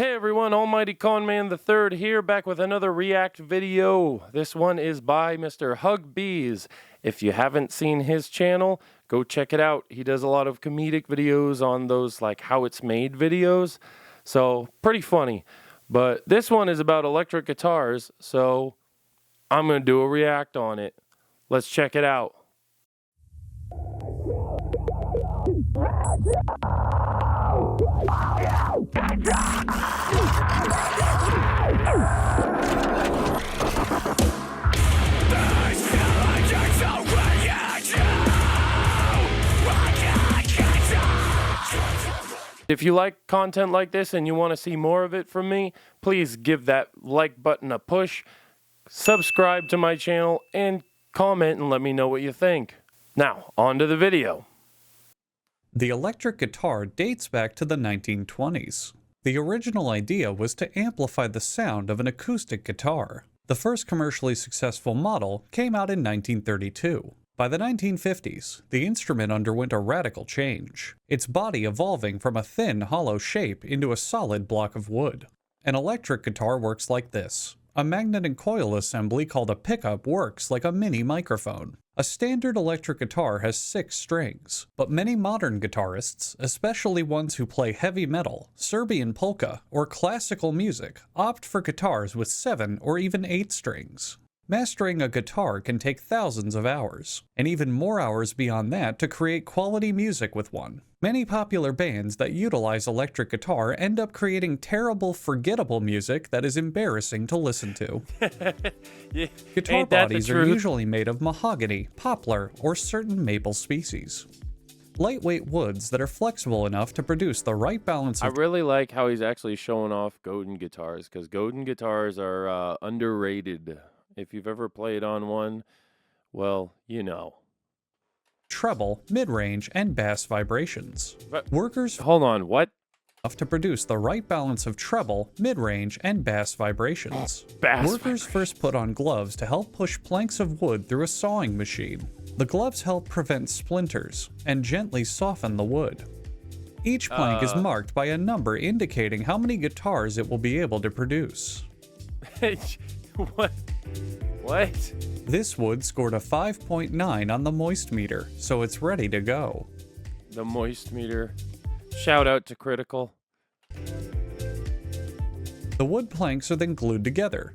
Hey everyone, Almighty Conman the Third here, back with another React video. This one is by Mr. Huggbees. If you haven't seen his channel, go check it out. He does a lot of comedic videos on those like how it's made videos. So pretty funny. But this one is about electric guitars, so I'm going to do a react on it. Let's check it out. If you like content like this and you want to see more of it from me, please give that like button a push, subscribe to my channel, and comment and let me know what you think. Now, on to the video. The electric guitar dates back to the 1920s. The original idea was to amplify the sound of an acoustic guitar. The first commercially successful model came out in 1932. By the 1950s, the instrument underwent a radical change, its body evolving from a thin, hollow shape into a solid block of wood. An electric guitar works like this. A magnet and coil assembly called a pickup works like a mini microphone. A standard electric guitar has 6 strings, but many modern guitarists, especially ones who play heavy metal, Serbian polka, or classical music, opt for guitars with 7 or even 8 strings. Mastering a guitar can take thousands of hours, and even more hours beyond that to create quality music with one. Many popular bands that utilize electric guitar end up creating terrible, forgettable music that is embarrassing to listen to. Yeah, Guitar bodies are usually made of mahogany, poplar, or certain maple species. Lightweight woods that are flexible enough to produce the right balance of... I really like how he's actually showing off Godin guitars, because Godin guitars are underrated. If you've ever played on one, well, you know. Treble, mid-range, and bass vibrations. But, Workers hold on, what? To produce the right balance of treble, mid-range, and bass vibrations. Workers first put on gloves to help push planks of wood through a sawing machine. The gloves help prevent splinters and gently soften the wood. Each plank is marked by a number indicating how many guitars it will be able to produce. What? What? This wood scored a 5.9 on the moist meter, so it's ready to go. The moist meter. Shout out to Critical. The wood planks are then glued together.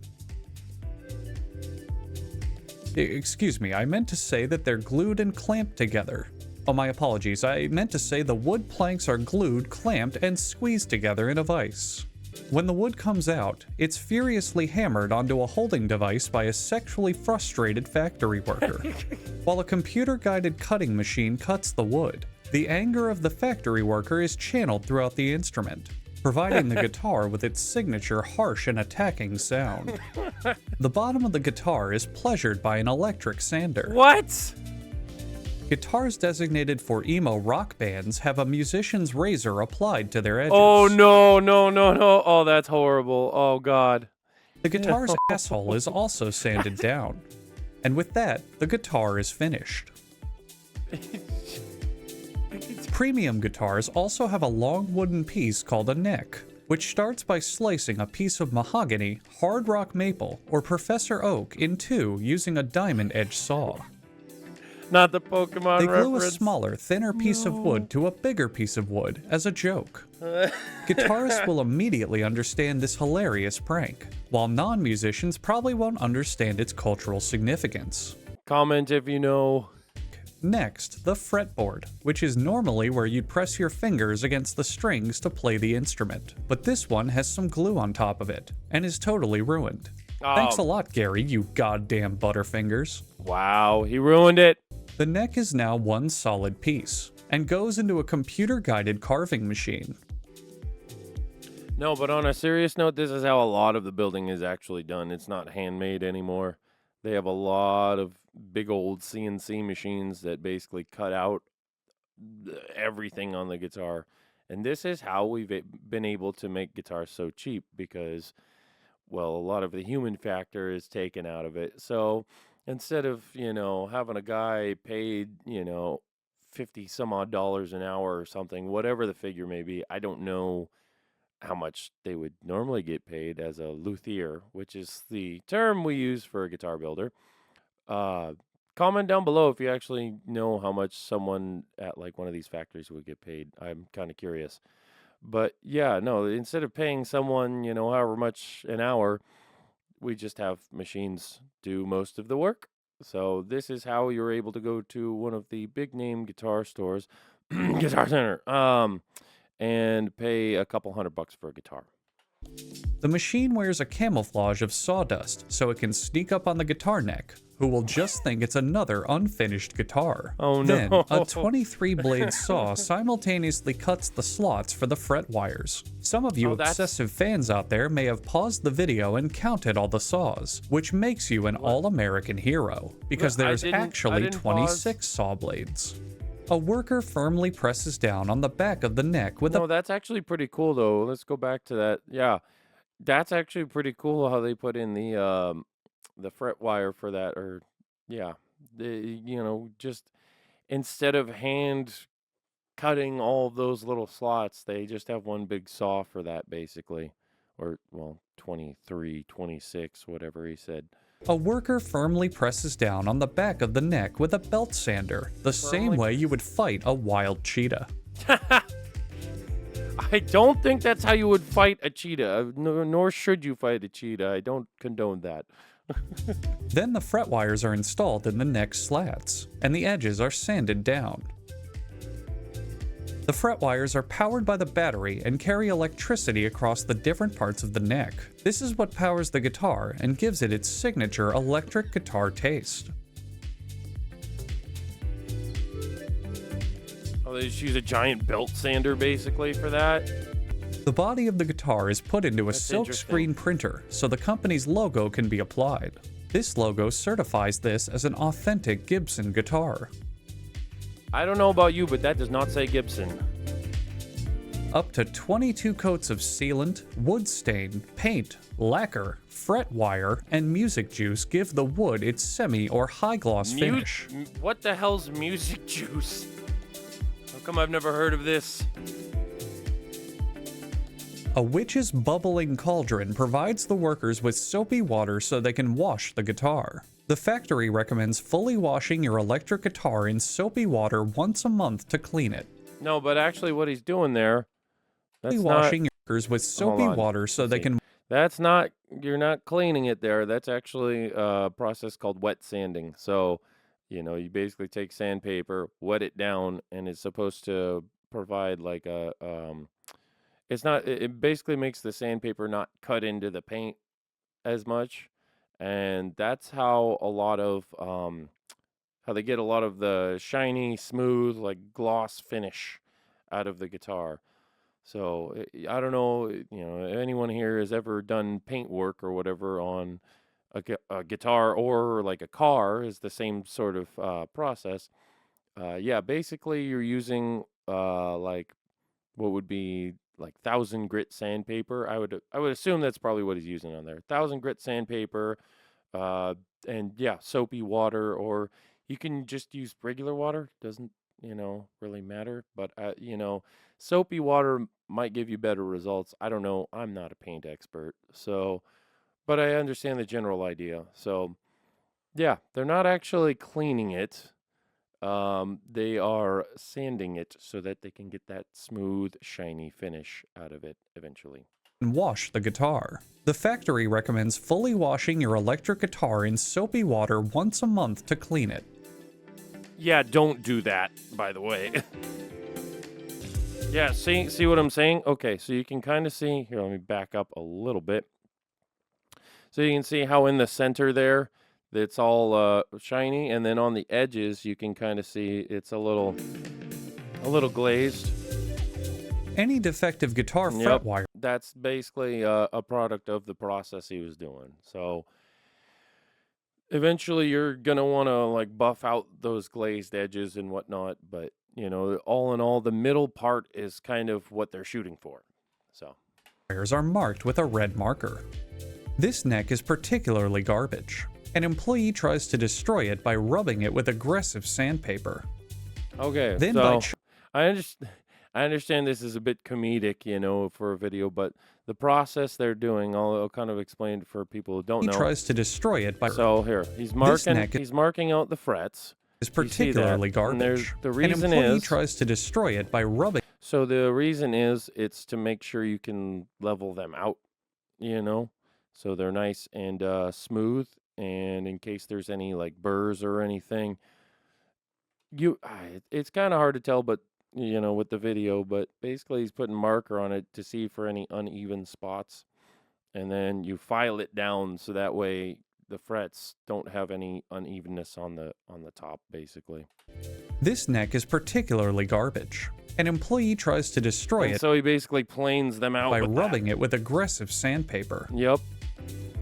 Excuse me, I meant to say that they're glued and clamped together. Oh, my apologies. I meant to say the wood planks are glued, clamped, and squeezed together in a vise. When the wood comes out, it's furiously hammered onto a holding device by a sexually frustrated factory worker. While a computer-guided cutting machine cuts the wood, the anger of the factory worker is channeled throughout the instrument, providing the guitar with its signature harsh and attacking sound. The bottom of the guitar is pleasured by an electric sander. What? Guitars designated for emo rock bands have a musician's razor applied to their edges. Oh, no, no, no, no. Oh, that's horrible. Oh, God. The guitar's asshole is also sanded down. And with that, the guitar is finished. Premium guitars also have a long wooden piece called a neck, which starts by slicing a piece of mahogany, hard rock maple, or Professor Oak in two using a diamond-edged saw. Not the Pokemon They glue reference. a smaller, thinner piece of wood to a bigger piece of wood as a joke. Guitarists will immediately understand this hilarious prank, while non-musicians probably won't understand its cultural significance. Comment if you know. Next, the fretboard, which is normally where you'd press your fingers against the strings to play the instrument. But this one has some glue on top of it, and is totally ruined. Oh. Thanks a lot, Gary, you goddamn butterfingers. Wow, he ruined it. The neck is now one solid piece, and goes into a computer-guided carving machine. No, but on a serious note, this is how a lot of the building is actually done. It's not handmade anymore. They have a lot of big old CNC machines that basically cut out everything on the guitar. And this is how we've been able to make guitars so cheap because, well, a lot of the human factor is taken out of it. So instead of, having a guy paid, 50 some odd dollars an hour or something, whatever the figure may be, I don't know how much they would normally get paid as a luthier, which is the term we use for a guitar builder. Uh, Comment down below if you actually know how much someone at like one of these factories would get paid. I'm kind of curious. But yeah, no, instead of paying someone, however much an hour, we just have machines do most of the work. So this is how you're able to go to one of the big name guitar stores, Guitar Center, and pay a couple $100 for a guitar. The machine wears a camouflage of sawdust so it can sneak up on the guitar neck, who will just think it's another unfinished guitar. Oh no. Then, a 23-blade saw simultaneously cuts the slots for the fret wires. Some of you obsessive fans out there may have paused the video and counted all the saws, which makes you an all-American hero, because there's actually 26 saw blades. A worker firmly presses down on the back of the neck with No, that's actually pretty cool though. Let's go back to that. Yeah. That's actually pretty cool how they put in the fret wire for that, or yeah. Just instead of hand cutting all of those little slots, they just have one big saw for that basically. Or well, 23, 26, whatever he said. A worker firmly presses down on the back of the neck with a belt sander, the same way you would fight a wild cheetah. I don't think that's how you would fight a cheetah, nor should you fight a cheetah. I don't condone that. Then the fret wires are installed in the neck slats, and the edges are sanded down. The fret wires are powered by the battery and carry electricity across the different parts of the neck. This is what powers the guitar and gives it its signature electric guitar taste. Oh, they just use a giant belt sander basically for that? The body of the guitar is put into a silkscreen printer so the company's logo can be applied. This logo certifies this as an authentic Gibson guitar. I don't know about you, but that does not say Gibson. Up to 22 coats of sealant, wood stain, paint, lacquer, fret wire, and music juice give the wood its semi or high gloss finish. What the hell's music juice? How come I've never heard of this? A witch's bubbling cauldron provides the workers with soapy water so they can wash the guitar. The factory recommends fully washing your electric guitar in soapy water once a month to clean it. No, but actually what he's doing there, that's washing not... workers with soapy water so they can... That's not, you're not cleaning it there. That's actually a process called wet sanding. So, you basically take sandpaper, wet it down, and it's supposed to provide like a, it basically makes the sandpaper not cut into the paint as much. And that's how a lot of, how they get a lot of the shiny, smooth, like gloss finish out of the guitar. So I don't know, anyone here has ever done paint work or whatever on a guitar or like a car is the same sort of process. Yeah, basically you're using like what would be like 1,000 grit sandpaper. I would assume that's probably what he's using on there. 1,000 grit sandpaper, and yeah, soapy water, or you can just use regular water. Doesn't really matter. But soapy water might give you better results. I don't know. I'm not a paint expert, so but I understand the general idea. So yeah, they're not actually cleaning it. They are sanding it so that they can get that smooth, shiny finish out of it eventually. And wash the guitar. The factory recommends fully washing your electric guitar in soapy water once a month to clean it. Yeah, don't do that, by the way. Yeah, see what I'm saying? Okay, so you can kind of see, here, let me back up a little bit. So you can see how in the center there, it's all shiny, and then on the edges you can kind of see it's a little glazed. Any defective guitar fret wire. That's basically a product of the process he was doing. So eventually you're gonna want to like buff out those glazed edges and whatnot, but all in all, the middle part is kind of what they're shooting for. So wires are marked with a red marker. This neck is particularly garbage. An employee tries to destroy it by rubbing it with aggressive sandpaper. Okay, then so I I understand this is a bit comedic, for a video, but the process they're doing, I'll kind of explain it for people who don't He know. tries to destroy it by... So here, he's This marking neck he's marking out the frets. is You see that? particularly And garbage. the An reason employee is tries to destroy it by rubbing so the reason is it's to make sure you can level them out, so they're nice and smooth, and in case there's any like burrs or anything, it's kind of hard to tell, but with the video, but basically he's putting marker on it to see for any uneven spots, and then you file it down so that way the frets don't have any unevenness on the top, basically. This neck is particularly garbage. An employee tries to destroy And it so he basically planes them out by with rubbing it with aggressive sandpaper, Yep.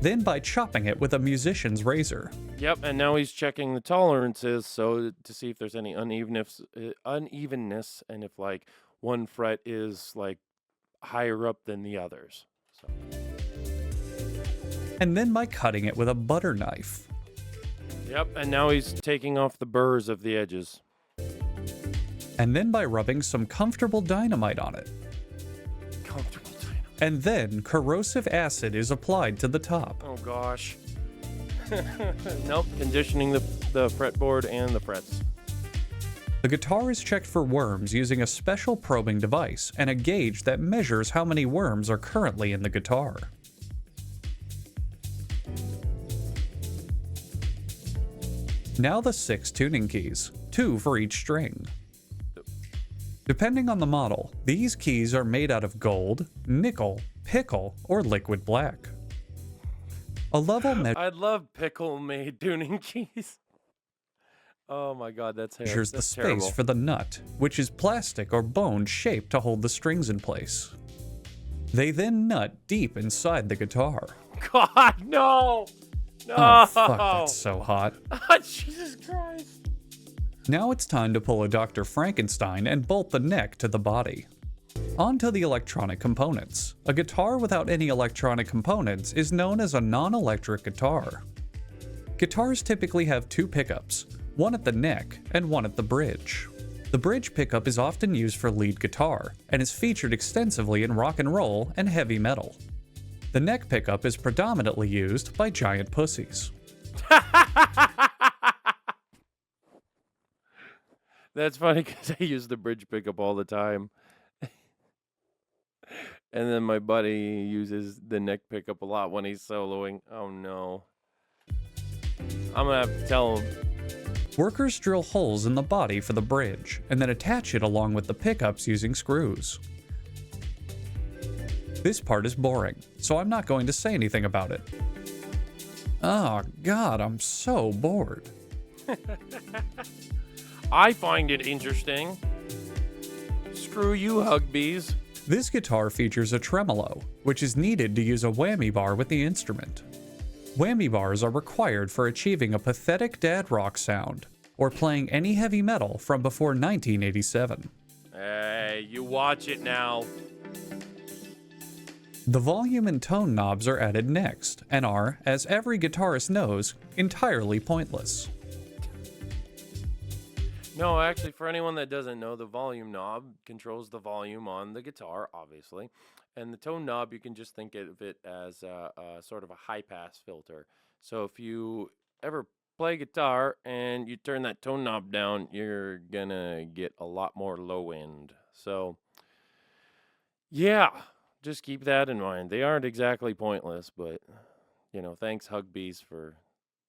then by chopping it with a musician's razor. Yep, and now he's checking the tolerances so to see if there's any unevenness, and if like one fret is like higher up than the others. So. And then by cutting it with a butter knife. Yep, and now he's taking off the burrs of the edges. And then by rubbing some comfortable dynamite on it. Comfortable dynamite. And then corrosive acid is applied to the top. Oh gosh. Nope, conditioning the fretboard and the frets. The guitar is checked for worms using a special probing device and a gauge that measures how many worms are currently in the guitar. Now the 6 tuning keys, 2 for each string. Depending on the model, these keys are made out of gold, nickel, pickle, or liquid black. A level I'd love pickle-made tuning keys. Oh my god, that's measures the that's space terrible. for the nut, which is plastic or bone shaped to hold the strings in place. They then nut deep inside the guitar. God, no! No! Oh, fuck, that's so hot. Oh, Jesus Christ. Now it's time to pull a Dr. Frankenstein and bolt the neck to the body. On to the electronic components. A guitar without any electronic components is known as a non-electric guitar. Guitars typically have 2 pickups, one at the neck and one at the bridge. The bridge pickup is often used for lead guitar and is featured extensively in rock and roll and heavy metal. The neck pickup is predominantly used by giant pussies. That's funny because I use the bridge pickup all the time. And then my buddy uses the neck pickup a lot when he's soloing. Oh no. I'm gonna have to tell him. Workers drill holes in the body for the bridge and then attach it along with the pickups using screws. This part is boring, so I'm not going to say anything about it. Oh god, I'm so bored. I find it interesting. Screw you, Huggbees. This guitar features a tremolo, which is needed to use a whammy bar with the instrument. Whammy bars are required for achieving a pathetic dad rock sound, or playing any heavy metal from before 1987. Hey, you watch it now. The volume and tone knobs are added next, and are, as every guitarist knows, entirely pointless. No, actually, for anyone that doesn't know, the volume knob controls the volume on the guitar, obviously. And the tone knob, you can just think of it as a sort of a high-pass filter. So if you ever play guitar and you turn that tone knob down, you're gonna get a lot more low end. So, yeah, just keep that in mind. They aren't exactly pointless, but, thanks, Huggbees, for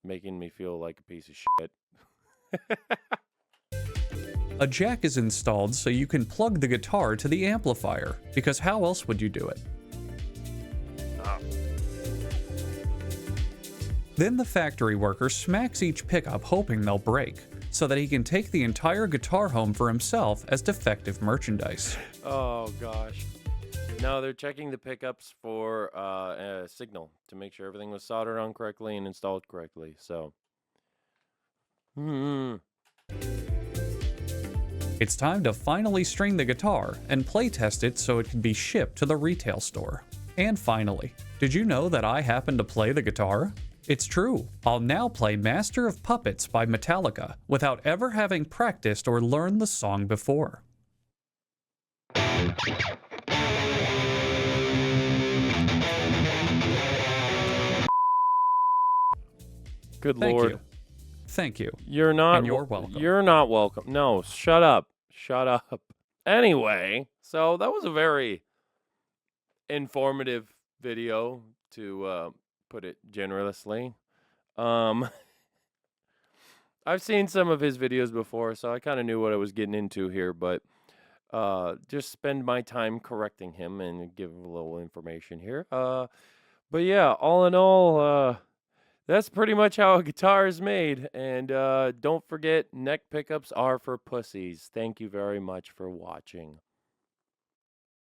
making me feel like a piece of shit. A jack is installed so you can plug the guitar to the amplifier, because how else would you do it? Then the factory worker smacks each pickup hoping they'll break, so that he can take the entire guitar home for himself as defective merchandise. Oh, gosh. No, they're checking the pickups for a signal to make sure everything was soldered on correctly and installed correctly, so... It's time to finally string the guitar and play test it so it can be shipped to the retail store. And finally, did you know that I happen to play the guitar? It's true. I'll now play Master of Puppets by Metallica without ever having practiced or learned the song before. Good Thank Lord. you. Thank you. You're not And you're welcome. You're not welcome. No, shut up. Shut up. Anyway, so that was a very informative video to put it generously. Um I've seen some of his videos before, so I kind of knew what I was getting into here, but just spend my time correcting him and give him a little information here. But yeah, all in all, that's pretty much how a guitar is made. And don't forget, neck pickups are for pussies. Thank you very much for watching.